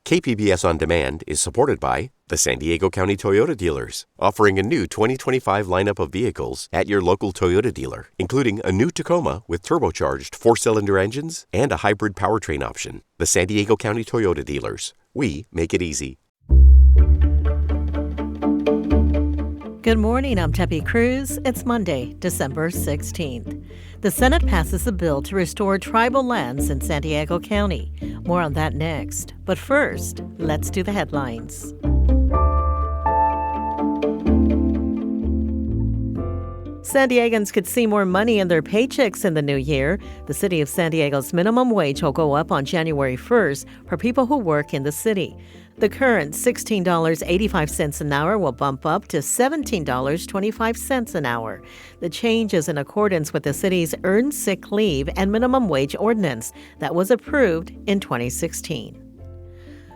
KPBS On Demand is supported by the San Diego County Toyota dealers, offering a new 2025 lineup of vehicles at your local Toyota dealer, including a new Tacoma with turbocharged 4-cylinder engines and a hybrid powertrain option. The San Diego County Toyota dealers. We make it easy. Good morning, I'm Teppy Cruz. It's Monday, December 16th. The Senate passes a bill to restore tribal lands in San Diego County. More on that next. But first, let's do the headlines. San Diegans could see more money in their paychecks in the new year. The city of San Diego's minimum wage will go up on January 1st for people who work in the city. The current $16.85 an hour will bump up to $17.25 an hour. The change is in accordance with the city's earned sick leave and minimum wage ordinance that was approved in 2016.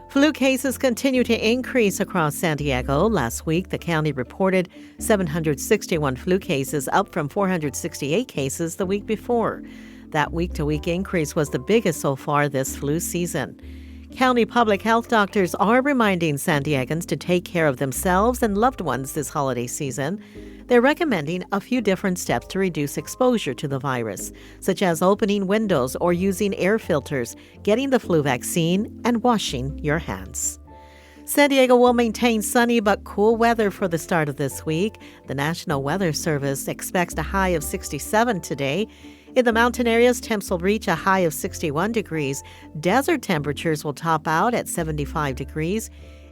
Flu cases continue to increase across San Diego. Last week, the county reported 761 flu cases, up from 468 cases the week before. That week-to-week increase was the biggest so far this flu season. County public health doctors are reminding San Diegans to take care of themselves and loved ones this holiday season. They're recommending a few different steps to reduce exposure to the virus, such as opening windows or using air filters, getting the flu vaccine, and washing your hands. San Diego will maintain sunny but cool weather for the start of this week. The National Weather Service expects a high of 67 today. In the mountain areas, temps will reach a high of 61 degrees. Desert temperatures will top out at 75 degrees.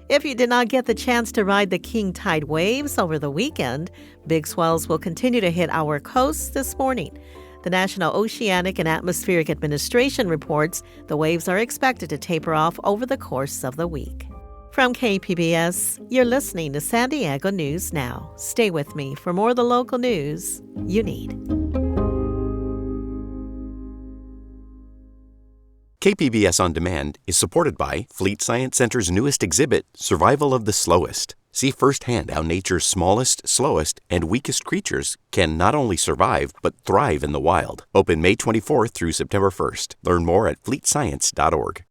If you did not get the chance to ride the king tide waves over the weekend, big swells will continue to hit our coasts this morning. The National Oceanic and Atmospheric Administration reports the waves are expected to taper off over the course of the week. From KPBS, you're listening to San Diego News Now. Stay with me for more of the local news you need. KPBS On Demand is supported by Fleet Science Center's newest exhibit, Survival of the Slowest. See firsthand how nature's smallest, slowest, and weakest creatures can not only survive, but thrive in the wild. Open May 24th through September 1st. Learn more at fleetscience.org.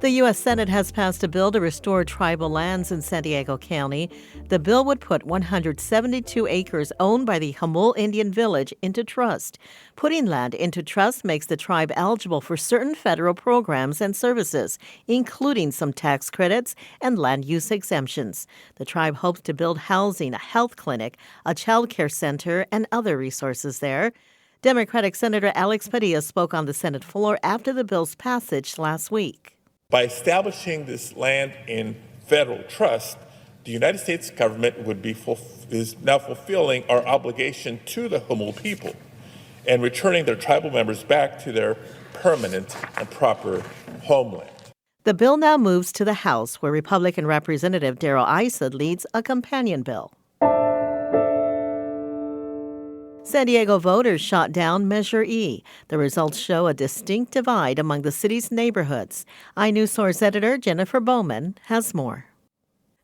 The U.S. Senate has passed a bill to restore tribal lands in San Diego County. The bill would put 172 acres owned by the Jamul Indian Village into trust. Putting land into trust makes the tribe eligible for certain federal programs and services, including some tax credits and land use exemptions. The tribe hopes to build housing, a health clinic, a child care center, and other resources there. Democratic Senator Alex Padilla spoke on the Senate floor after the bill's passage last week. By establishing this land in federal trust, the United States government is now fulfilling our obligation to the Jamul people and returning their tribal members back to their permanent and proper homeland. The bill now moves to the House, where Republican Representative Darrell Issa leads a companion bill. San Diego voters shot down Measure E. The results show a distinct divide among the city's neighborhoods. iNewsSource editor Jennifer Bowman has more.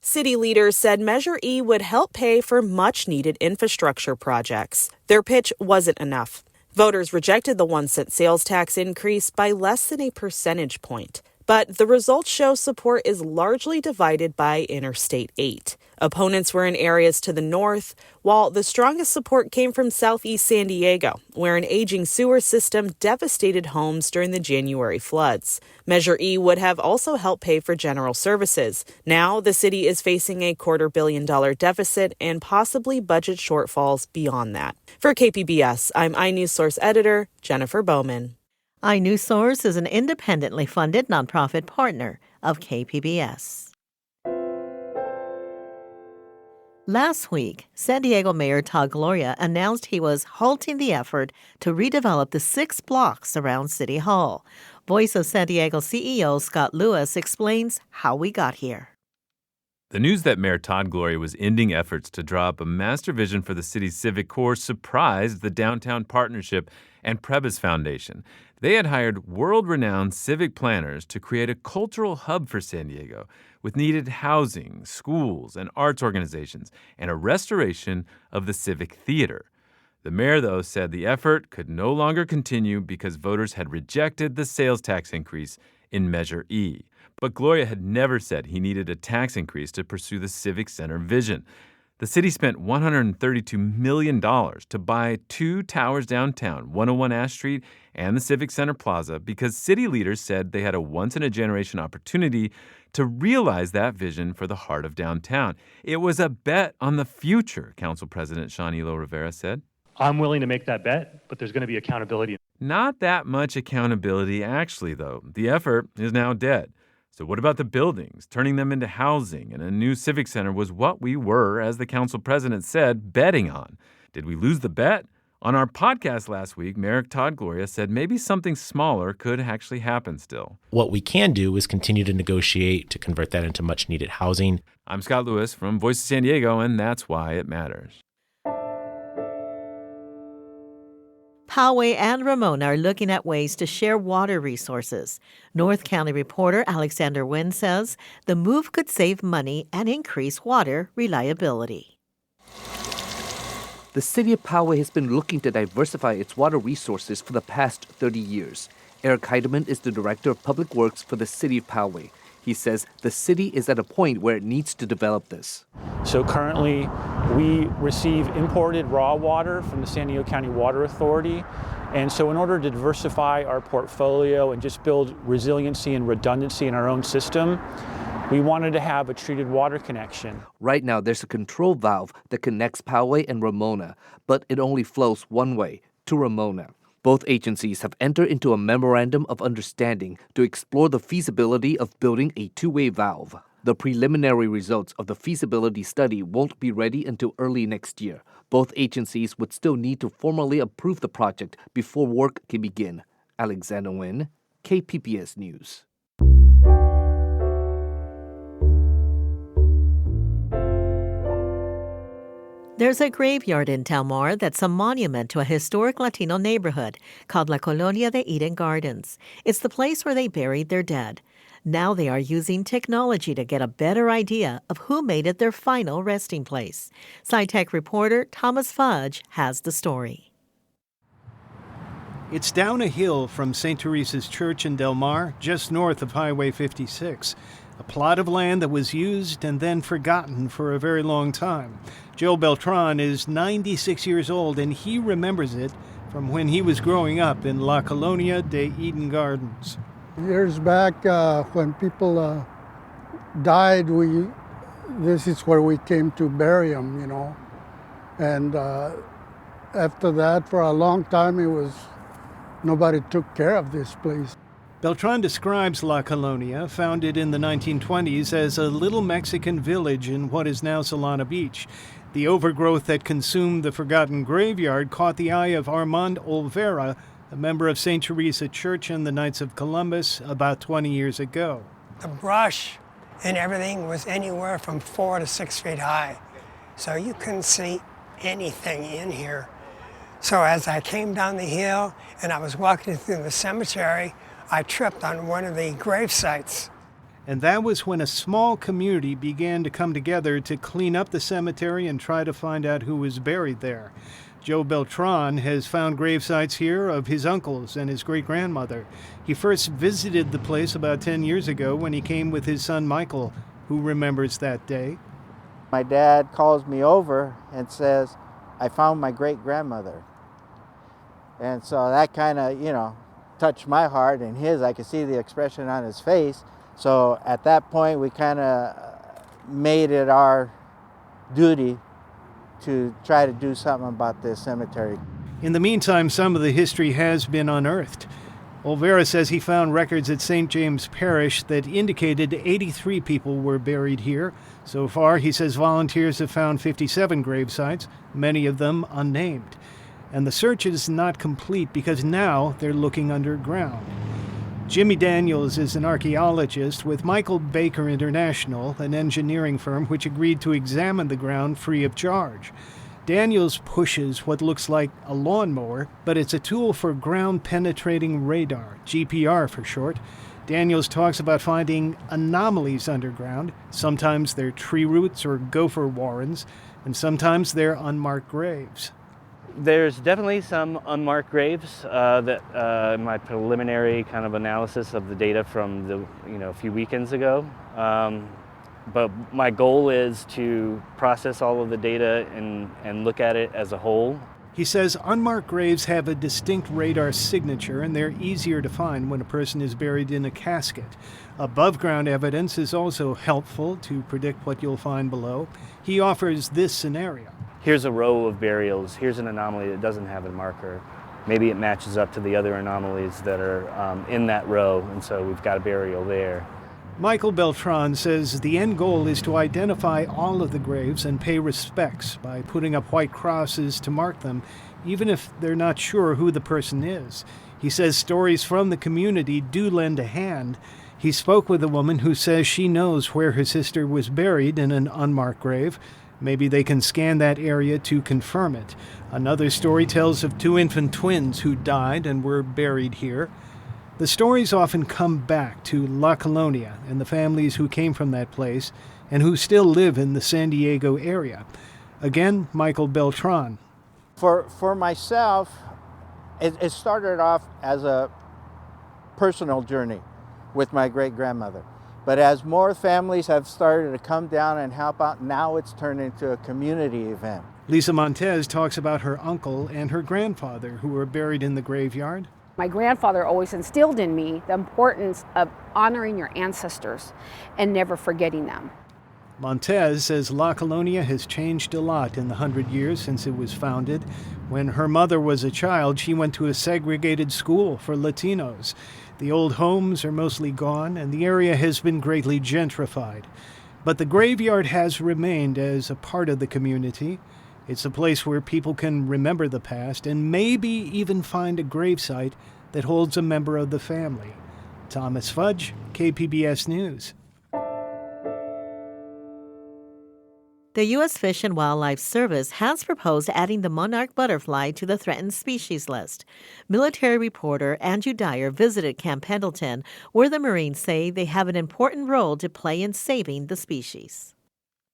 City leaders said Measure E would help pay for much-needed infrastructure projects. Their pitch wasn't enough. Voters rejected the 1-cent sales tax increase by less than a percentage point. But the results show support is largely divided by Interstate 8. Opponents were in areas to the north, while the strongest support came from southeast San Diego, where an aging sewer system devastated homes during the January floods. Measure E would have also helped pay for general services. Now, the city is facing a $250 million deficit and possibly budget shortfalls beyond that. For KPBS, I'm iNewsSource editor Jennifer Bowman. iNewsSource is an independently funded nonprofit partner of KPBS. Last week, San Diego Mayor Todd Gloria announced he was halting the effort to redevelop the 6 blocks around City Hall. Voice of San Diego CEO Scott Lewis explains how we got here. The news that Mayor Todd Gloria was ending efforts to draw up a master vision for the city's civic core surprised the Downtown Partnership and Prebys Foundation. They had hired world-renowned civic planners to create a cultural hub for San Diego with needed housing, schools, and arts organizations, and a restoration of the Civic Theater. The mayor, though, said the effort could no longer continue because voters had rejected the sales tax increase in Measure E. But Gloria had never said he needed a tax increase to pursue the Civic Center vision. The city spent $132 million to buy 2 towers downtown, 101 Ash Street and the Civic Center Plaza, because city leaders said they had a once-in-a-generation opportunity to realize that vision for the heart of downtown. It was a bet on the future, Council President Sean Elo Rivera said. I'm willing to make that bet, but there's going to be accountability. Not that much accountability, actually, though. The effort is now dead. So what about the buildings? Turning them into housing and a new civic center was what we were, as the council president said, betting on. Did we lose the bet? On our podcast last week, Mayor Todd Gloria said maybe something smaller could actually happen still. What we can do is continue to negotiate to convert that into much-needed housing. I'm Scott Lewis from Voice of San Diego, and that's why it matters. Poway and Ramona are looking at ways to share water resources. North County reporter Alexander Nguyen says the move could save money and increase water reliability. The city of Poway has been looking to diversify its water resources for the past 30 years. Eric Heidemann is the director of public works for the city of Poway. He says the city is at a point where it needs to develop this. So currently, we receive imported raw water from the San Diego County Water Authority. And so in order to diversify our portfolio and just build resiliency and redundancy in our own system, we wanted to have a treated water connection. Right now, there's a control valve that connects Poway and Ramona, but it only flows one way, to Ramona. Both agencies have entered into a memorandum of understanding to explore the feasibility of building a two-way valve. The preliminary results of the feasibility study won't be ready until early next year. Both agencies would still need to formally approve the project before work can begin. Alexander Nguyen, KPBS News. There's a graveyard in Del Mar that's a monument to a historic Latino neighborhood called La Colonia de Eden Gardens. It's the place where they buried their dead. Now they are using technology to get a better idea of who made it their final resting place. SciTech reporter Thomas Fudge has the story. It's down a hill from St. Teresa's Church in Del Mar, just north of Highway 56. A plot of land that was used and then forgotten for a very long time. Joe Beltran is 96 years old, and he remembers it from when he was growing up in La Colonia de Eden Gardens. Years back, when people died, this is where we came to bury them, you know. And after that, for a long time, nobody took care of this place. Beltran describes La Colonia, founded in the 1920s, as a little Mexican village in what is now Solana Beach. The overgrowth that consumed the forgotten graveyard caught the eye of Armand Olvera, a member of St. Teresa Church and the Knights of Columbus, about 20 years ago. The brush and everything was anywhere from 4 to 6 feet high, so you couldn't see anything in here. So as I came down the hill and I was walking through the cemetery, I tripped on one of the grave sites. And that was when a small community began to come together to clean up the cemetery and try to find out who was buried there. Joe Beltran has found grave sites here of his uncles and his great-grandmother. He first visited the place about 10 years ago when he came with his son Michael, who remembers that day. My dad calls me over and says, I found my great-grandmother. And so that kind of, touched my heart and his. I could see the expression on his face. So at that point, we kind of made it our duty to try to do something about this cemetery. In the meantime, some of the history has been unearthed. Olvera says he found records at St. James Parish that indicated 83 people were buried here. So far, he says volunteers have found 57 grave sites, many of them unnamed. And the search is not complete because now they're looking underground. Jimmy Daniels is an archaeologist with Michael Baker International, an engineering firm which agreed to examine the ground free of charge. Daniels pushes what looks like a lawnmower, but it's a tool for ground-penetrating radar, GPR for short. Daniels talks about finding anomalies underground. Sometimes they're tree roots or gopher warrens, and sometimes they're unmarked graves. There's definitely some unmarked graves that in my preliminary kind of analysis of the data from a few weekends ago. But my goal is to process all of the data and look at it as a whole. He says unmarked graves have a distinct radar signature and they're easier to find when a person is buried in a casket. Above-ground evidence is also helpful to predict what you'll find below. He offers this scenario. Here's a row of burials. Here's an anomaly that doesn't have a marker. Maybe it matches up to the other anomalies that are in that row, and so we've got a burial there. Michael Beltran says the end goal is to identify all of the graves and pay respects by putting up white crosses to mark them, even if they're not sure who the person is. He says stories from the community do lend a hand. He spoke with a woman who says she knows where her sister was buried in an unmarked grave. Maybe they can scan that area to confirm it. Another story tells of 2 infant twins who died and were buried here. The stories often come back to La Colonia and the families who came from that place and who still live in the San Diego area. Again, Michael Beltran. For myself, it started off as a personal journey with my great-grandmother. But as more families have started to come down and help out, now it's turned into a community event. Lisa Montez talks about her uncle and her grandfather who were buried in the graveyard. My grandfather always instilled in me the importance of honoring your ancestors and never forgetting them. Montez says La Colonia has changed a lot in the 100 years since it was founded. When her mother was a child, she went to a segregated school for Latinos. The old homes are mostly gone, and the area has been greatly gentrified. But the graveyard has remained as a part of the community. It's a place where people can remember the past and maybe even find a gravesite that holds a member of the family. Thomas Fudge, KPBS News. The U.S. Fish and Wildlife Service has proposed adding the monarch butterfly to the threatened species list. Military reporter Andrew Dyer visited Camp Pendleton, where the Marines say they have an important role to play in saving the species.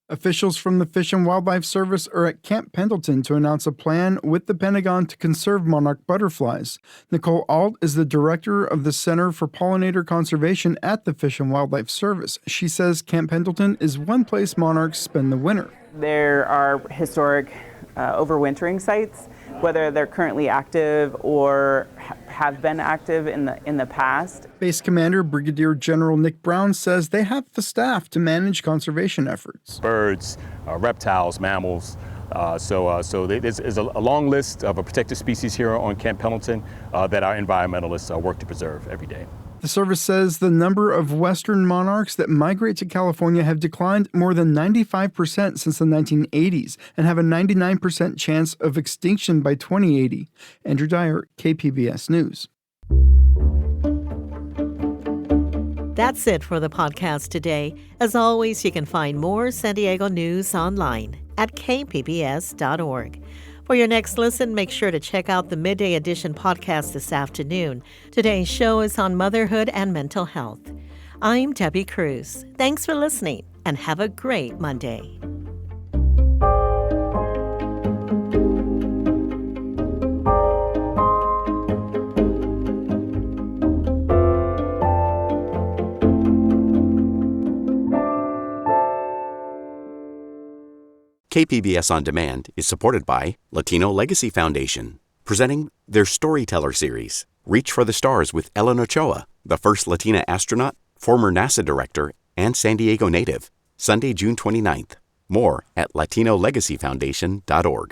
Officials from the Fish and Wildlife Service are at Camp Pendleton to announce a plan with the Pentagon to conserve monarch butterflies. Nicole Alt is the director of the Center for Pollinator Conservation at the Fish and Wildlife Service. She says Camp Pendleton is one place monarchs spend the winter. There are historic overwintering sites, whether they're currently active or have been active in the past. Base Commander Brigadier General Nick Brown says they have the staff to manage conservation efforts. Birds, reptiles, mammals. So there's a long list of protected species here on Camp Pendleton that our environmentalists work to preserve every day. The service says the number of western monarchs that migrate to California have declined more than 95% since the 1980s and have a 99% chance of extinction by 2080. Andrew Dyer, KPBS News. That's it for the podcast today. As always, you can find more San Diego news online at kpbs.org. For your next listen, make sure to check out the Midday Edition podcast this afternoon. Today's show is on motherhood and mental health. I'm Debbie Cruz. Thanks for listening, and have a great Monday. KPBS On Demand is supported by Latino Legacy Foundation, presenting their Storyteller series, Reach for the Stars with Ellen Ochoa, the first Latina astronaut, former NASA director, and San Diego native, Sunday, June 29th. More at latinolegacyfoundation.org.